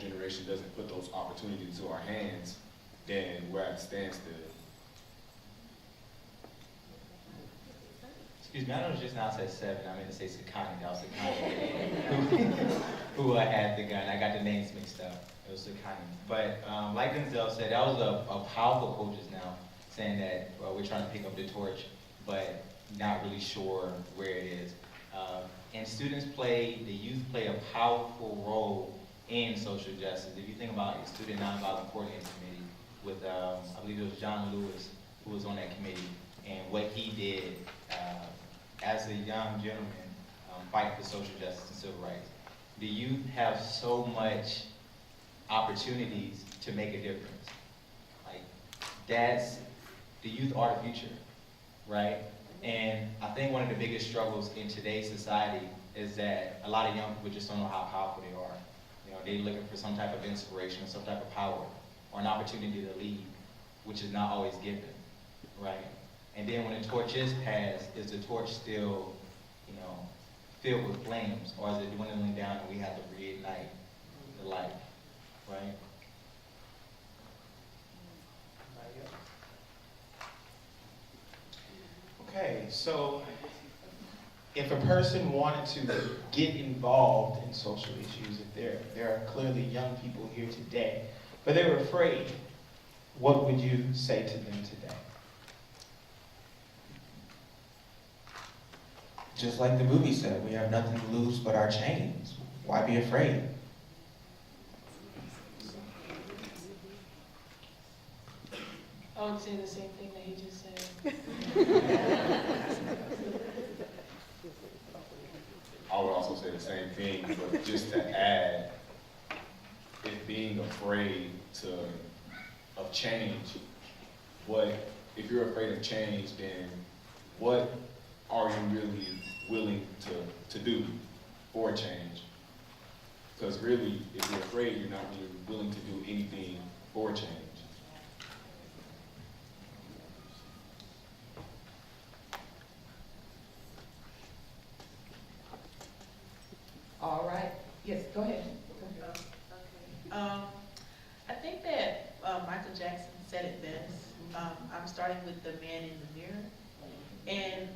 generation doesn't put those opportunities into our hands, then we're at a standstill. Excuse me, I know just now said 7. I meant to say Sakani. That was Sakani who had the gun. I got the names mixed up. It was Sakani. But like Denzel said, that was a powerful quote just now, saying that we're trying to pick up the torch, but not really sure where it is. And the youth play a powerful role in social justice. If you think about the Student Nonviolent Coordinating Committee with, I believe it was John Lewis who was on that committee, and what he did as a young gentleman fight for social justice and civil rights. The youth have so much opportunities to make a difference. Like, the youth are the future, right? And I think one of the biggest struggles in today's society is that a lot of young people just don't know how powerful they are. You know, they're looking for some type of inspiration, some type of power, or an opportunity to lead, which is not always given, right? And then when the torch is passed, is the torch still, filled with flames, or is it dwindling down and we have to reignite the light, right? Okay, so if a person wanted to get involved in social issues, if there are clearly young people here today, but they were afraid, what would you say to them today? Just like the movie said, we have nothing to lose but our chains. Why be afraid? I would say the same thing that he just said. I would also say the same thing, but just to add, if being afraid of change, if you're afraid of change, then what are you really willing to do for change? Because really, if you're afraid, you're not really willing to do anything for change. All right. Yes, go ahead. I think that Michael Jackson said it best. I'm starting with the man in the mirror. And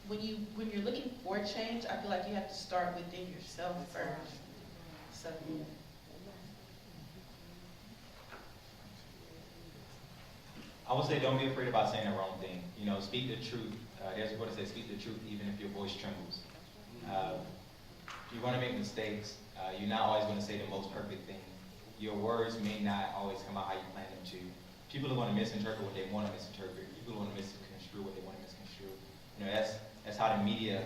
when you're looking for change, I feel like you have to start within yourself first. So I would say don't be afraid about saying the wrong thing. Speak the truth. There's a quote that says, speak the truth even if your voice trembles. You're going to make mistakes. You're not always going to say the most perfect thing. Your words may not always come out how you plan them to. People are going to misinterpret what they want to misinterpret. People are going to misconstrue what they want to misconstrue. That's how the media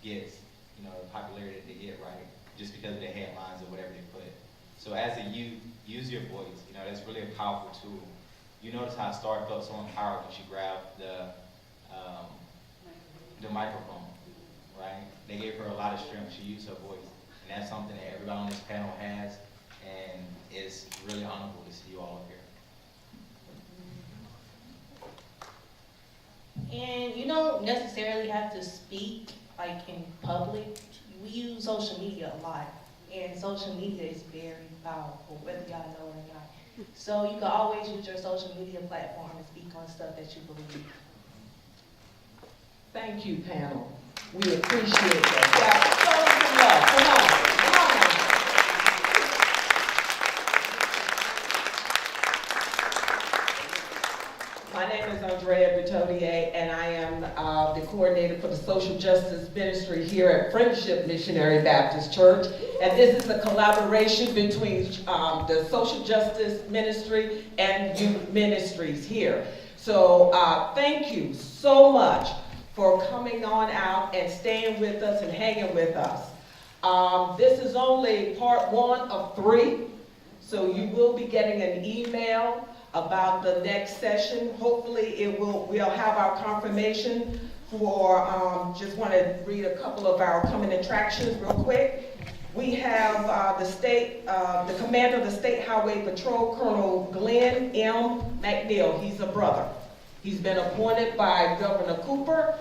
gets, the popularity that they get, right? Just because of the headlines or whatever they put. So as a youth, use your voice. That's really a powerful tool. You notice how Star felt so empowered when she grabbed the microphone, right? They gave her a lot of strength. She used her voice. And that's something that everybody on this panel has, and it's really honorable to see you all up here. And you don't necessarily have to speak like in public. We use social media a lot, and social media is very powerful, whether y'all know or not. So you can always use your social media platform to speak on stuff that you believe. Thank you, panel. We appreciate that. Yeah, show them some love. Come on. My name is Andrea Bertodier, and I am the coordinator for the social justice ministry here at Friendship Missionary Baptist Church. And this is a collaboration between the social justice ministry and youth ministries here. So thank you so much for coming on out and staying with us and hanging with us. This is only part 1 of 3, so you will be getting an email about the next session. Hopefully we'll have our confirmation for, just want to read a couple of our coming attractions real quick. We have the commander of the State Highway Patrol, Colonel Glenn M. McNeil. He's a brother. He's been appointed by Governor Cooper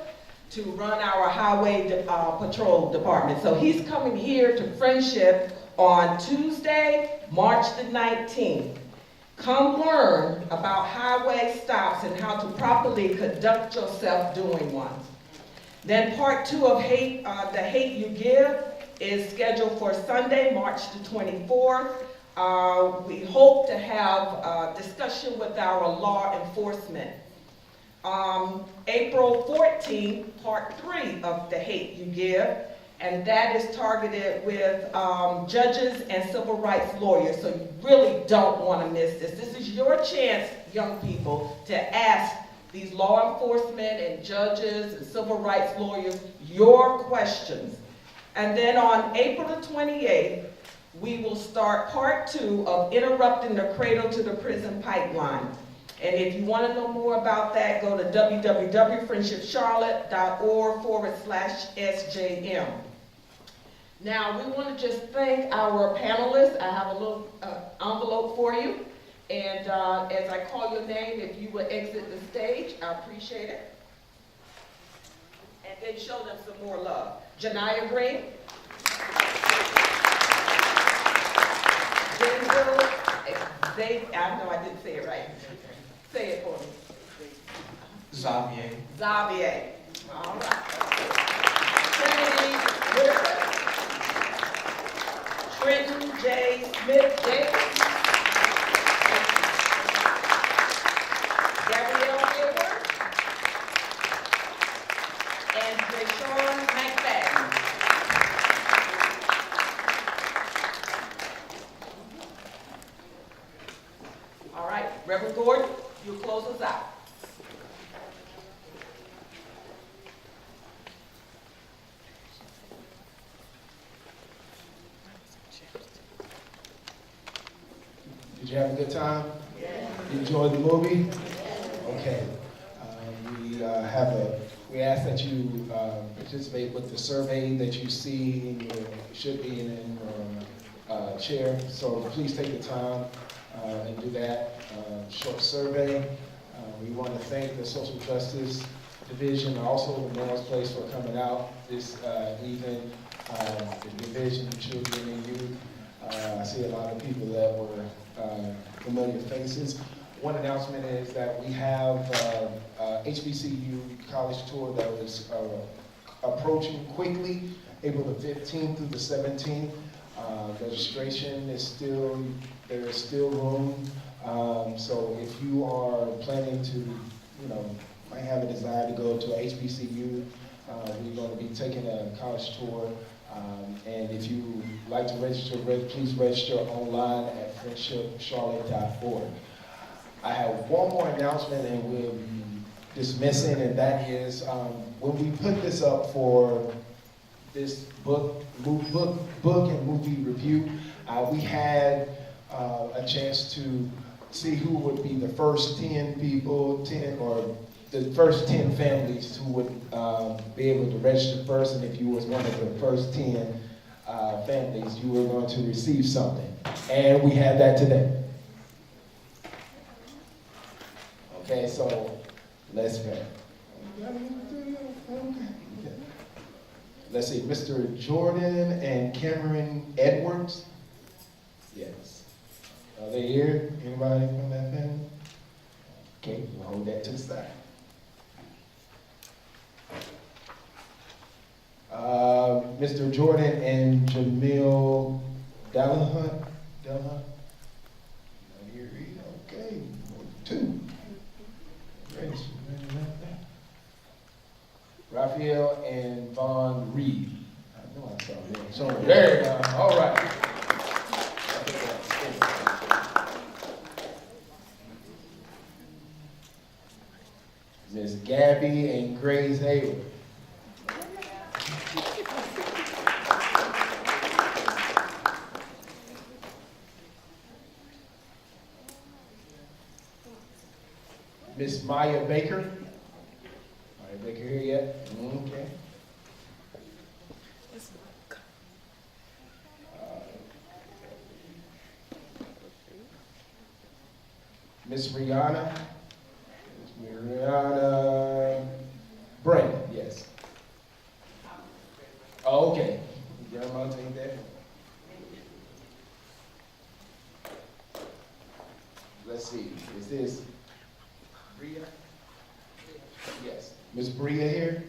to run our highway patrol department. So he's coming here to Friendship on Tuesday, March the 19th. Come learn about highway stops and how to properly conduct yourself doing one. Then part 2 of The Hate You Give is scheduled for Sunday, March the 24th. We hope to have a discussion with our law enforcement. April 14th, part 3 of The Hate You Give, and that is targeted with judges and civil rights lawyers, so you really don't want to miss this. This is your chance, young people, to ask these law enforcement and judges and civil rights lawyers your questions. And then on April the 28th, we will start part 2 of Interrupting the Cradle to the Prison Pipeline. And if you want to know more about that, go to www.friendshipcharlotte.org/SJM. Now, we want to just thank our panelists. I have a little envelope for you. And as I call your name, if you would exit the stage, I appreciate it. And then show them some more love. Janiyah Green. I know I didn't say it right. Say it for me. Xavier. Xavier. All right. Trinity Whitaker. Trenton J. Smith Davis. Gabrielle Edwards. And Deshaun McFadden. All right, Reverend Gordon, you'll close us out. Did you have a good time? Yeah. You enjoyed the movie? Okay. We ask that you participate with the survey that you see in your, should be in your chair. So please take the time and do that short survey. We want to thank the Social Justice Division, also the Mayor's Place for coming out this evening, the Division of Children and Youth. I see a lot of people that were familiar faces. One announcement is that we have HBCU college tour that was approaching quickly, April the 15th through the 17th. Registration is still, there is still room. So if you are planning to, might have a desire to go to a HBCU, we're going to be taking a college tour. And if you like to register, please register online at friendshipcharlotte.org. I have one more announcement and we'll be dismissing, and that is when we put this up for this book and movie review, we had a chance to see who would be the first 10 people, or the first 10 families who would be able to register first, and if you was one of the first 10 families, you were going to receive something. And we have that today. Okay, so let's go. Let's see, Mr. Jordan and Cameron Edwards. Yes. Are they here? Anybody from that family? Okay, we'll hold that to the side. Mr. Jordan and Jamil Dallahunt. Not here either. Okay, 2. Raphael and Von Reed. I know I saw them somewhere. There you go. All right. Miss Gabby and Grace Hayward. Miss Maya Baker. Maya Baker here yet? Okay. Miss Rihanna. Miss Rihanna Brandon, yes. I'll take that. Let's see, is this Bria? Yes. Miss Bria here?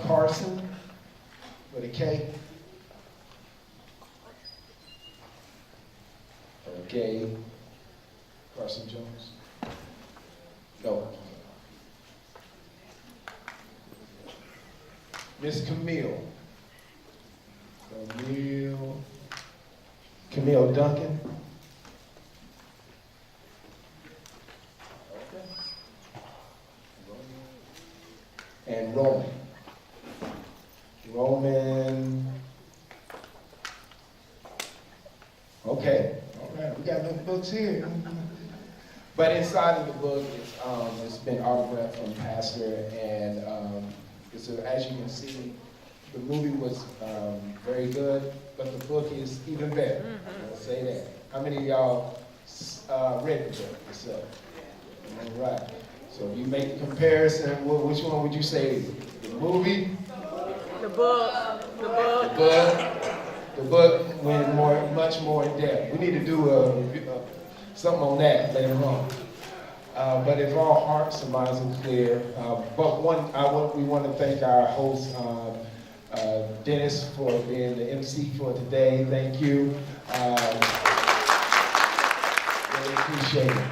Carson with a K. Okay. Carson Jones? No. Miss Camille. Camille Duncan. Okay. And Roman. Okay, all right, we got little books here. But inside of the book, it's been autographed from Pastor, and as you can see, the movie was very good, but the book is even better. I'll say that. How many of y'all read the book yourself? All right. So if you make a comparison, which one would you say? The movie? The book. The book went much more in depth. We need to do something on that later on. But if all hearts and minds are clear, we want to thank our host, Dennis, for being the MC for today. Thank you. Really appreciate it.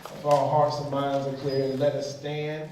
If all hearts and minds are clear, let us stand.